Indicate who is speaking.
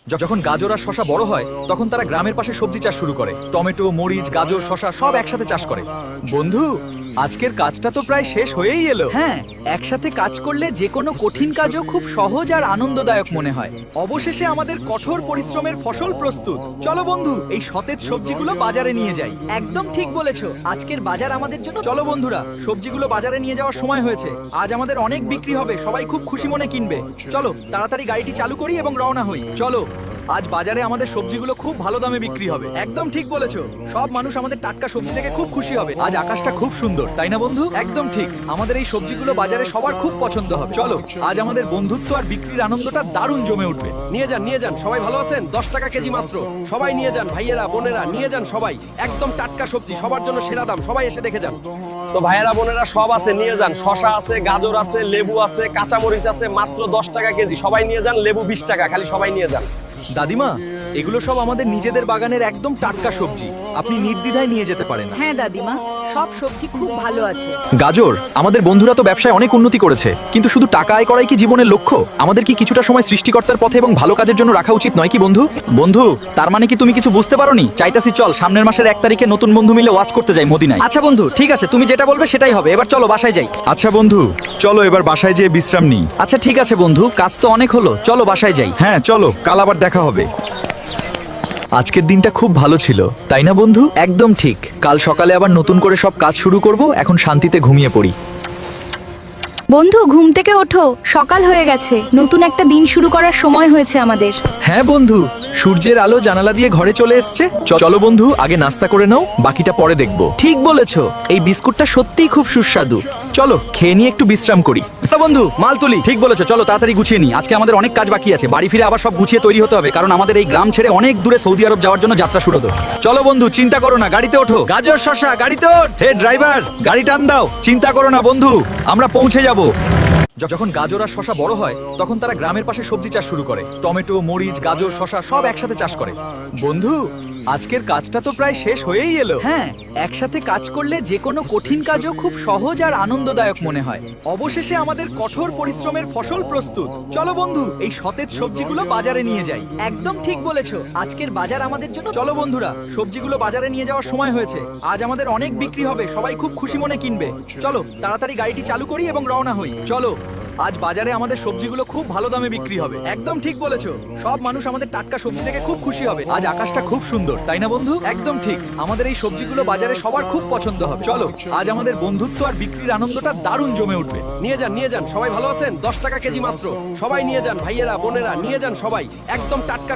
Speaker 1: যখন গাজর আর শশা বড় হয় তখন তারা গ্রামের পাশে সবজি চাষ শুরু করে। টমেটো, মরিচ, গাজর, শশা সব একসাথে চাষ করে। বন্ধু, আজকের কাজটা তো প্রায় শেষ হয়েই এলো।
Speaker 2: হ্যাঁ, একসাথে কাজ করলে যে কোনো কঠিন কাজও খুব সহজ আর আনন্দদায়ক মনে হয়।
Speaker 1: অবশেষে আমাদের কঠোর পরিশ্রমের ফসল প্রস্তুত। চলো বন্ধু, এই সতেজ সবজিগুলো বাজারে নিয়ে যাই।
Speaker 2: একদম ঠিক বলেছো, আজকের বাজার আমাদের জন্য।
Speaker 1: চলো বন্ধুরা, সবজিগুলো বাজারে নিয়ে যাওয়ার সময় হয়েছে। আজ আমাদের অনেক বিক্রি হবে, সবাই খুব খুশি মনে কিনবে। চলো তাড়াতাড়ি গাড়িটি চালু করি এবং রওনা হই। চলো, আজ বাজারে আমাদের সবজিগুলো খুব ভালো দামে বিক্রি হবে। একদম ঠিক বলেছো, সব মানুষ আমাদের টাটকা সবজি থেকে খুব খুশি হবে। আজ আকাশটা খুব সুন্দর, তাই না বন্ধু? একদম ঠিক, আমাদের এই সবজিগুলো বাজারে সবার খুব পছন্দ হবে। চলো, আজ আমাদের বন্ধুত্ব আর বিক্রির আনন্দটা দারুণ জমে উঠবে।
Speaker 3: নিয়ে যান, সবাই ভালো আছেন? 10 টাকা কেজি মাত্র। সবাই নিয়ে যান, ভাইয়েরা বোনেরা নিয়ে যান সবাই। একদম টাটকা সবজি, সবার জন্য সেরা দাম। সবাই এসে দেখে যান। তো ভাইয়েরা বোনেরা সব আছে, নিয়ে যান। শশা আছে, গাজর আছে, লেবু আছে, কাঁচামরিচ আছে, মাত্র 10 টাকা কেজি। সবাই নিয়ে যান। লেবু 20 টাকা, খালি সবাই নিয়ে যান।
Speaker 1: দাদিমা, এগুলো সব আমাদের নিজেদের বাগানের একদম টাটকা সবজি, আপনি নির্দ্বিধায় নিয়ে যেতে পারেন।
Speaker 2: হ্যাঁ দাদিমা, সব সবজি খুব ভালো আছে।
Speaker 1: গাজর, আমাদের বন্ধুরা তো ব্যবসায় অনেক উন্নতি করেছে, কিন্তু শুধু টাকা আয় করাই কি জীবনের লক্ষ্য? আমাদের কি কিছুটা সময় সৃষ্টিকর্তার পথে এবং ভালো কাজের জন্য রাখা উচিত নয় কি বন্ধু? বন্ধু, তার মানে কি তুমি কিছু বুঝতে পারোনি? চাইতাছি চল সামনের মাসের 1 তারিখে নতুন বন্ধু মিলে ওয়াচ করতে যাই মদিনায়।
Speaker 2: আচ্ছা বন্ধু, ঠিক আছে, তুমি যেটা বলবে সেটাই হবে। এবার চলো বাসায় যাই।
Speaker 1: আচ্ছা বন্ধু, চলো এবার বাসায় যেয়ে বিশ্রাম নিই।
Speaker 2: আচ্ছা ঠিক আছে বন্ধু, কাজ তো অনেক হলো, চলো বাসায় যাই।
Speaker 1: হ্যাঁ চলো, কাল আবার দেখা হবে। আজকের দিনটা খুব ভালো ছিল, তাই না বন্ধু?
Speaker 2: একদম ঠিক।
Speaker 1: কাল সকালে আবার নতুন করে সব কাজ শুরু করব। এখন শান্তিতে ঘুমিয়ে পড়ি।
Speaker 4: বন্ধু, ঘুম থেকে ওঠো, সকাল হয়ে গেছে, নতুন একটা দিন শুরু করার সময় হয়েছে আমাদের।
Speaker 1: হ্যাঁ বন্ধু, সূর্যের আলো জানালা দিয়ে ঘরে চলে এসছে। চলো বন্ধু, আগে নাস্তা করে নাও, বাকিটা পরে দেখবো।
Speaker 2: ঠিক বলেছো, এই বিস্কুটটা সত্যিই খুব সুস্বাদু।
Speaker 1: চলো খেয়ে নিয়ে একটু বিশ্রাম করি।
Speaker 2: তা বন্ধু, মাল তুলি। ঠিক বলেছো, চলো তাড়াতাড়ি গুছিয়ে নিই। আজকে আমাদের অনেক কাজ বাকি আছে, বাড়ি ফিরে আবার সব গুছিয়ে তৈরি হতে হবে, কারণ আমাদের এই গ্রাম ছেড়ে অনেক দূরে সৌদি আরব যাওয়ার জন্য যাত্রা শুরু হতো।
Speaker 1: চলো বন্ধু, চিন্তা করো না, গাড়িতে ওঠো। গাজর শশা গাড়িতে ওঠ। হে ড্রাইভার, গাড়ি টান দাও। চিন্তা করো না বন্ধু, আমরা পৌঁছে যাব। যখন গাজর আর শশা বড় হয় তখন তারা গ্রামের পাশে সবজি চাষ শুরু করে। টমেটো, মরিচ, গাজর, শশা সব একসাথে চাষ করে। বন্ধু, আজকের কাজটা তো প্রায় শেষ হয়েই এলো।
Speaker 2: হ্যাঁ, একসাথে কাজ করলে যে কোনো কঠিন কাজও খুব সহজ আর আনন্দদায়ক মনে হয়।
Speaker 1: অবশেষে আমাদের কঠোর পরিশ্রমের ফসল প্রস্তুত। চলো বন্ধু, এই সতেজ সবজিগুলো বাজারে নিয়ে যাই।
Speaker 2: একদম ঠিক বলেছো, আজকের বাজার আমাদের জন্য।
Speaker 1: চলো বন্ধুরা, সবজিগুলো বাজারে নিয়ে যাওয়ার সময় হয়েছে। আজ আমাদের অনেক বিক্রি হবে, সবাই খুব খুশি মনে কিনবে। চলো তাড়াতাড়ি গাড়িটি চালু করি এবং রওনা হই। চলো, আজ বাজারে আমাদের সবজিগুলো খুব ভালো দামে বিক্রি হবে। একদম ঠিক বলেছো, সব মানুষ আমাদের টাটকা সবজি থেকে খুব খুশি হবে। আজ আকাশটা খুব সুন্দর, তাই না বন্ধু? একদম ঠিক, আমাদের এই সবজিগুলো বাজারে সবার খুব পছন্দ হবে। চলো, আজ আমাদের বন্ধুত্ব আর বিক্রির আনন্দটা দারুণ জমে উঠবে।
Speaker 3: নিয়ে যান, সবাই ভালো আছেন? 10 টাকা কেজি মাত্র। সবাই নিয়ে যান, ভাইয়েরা বোনেরা নিয়ে যান সবাই। একদম টাটকা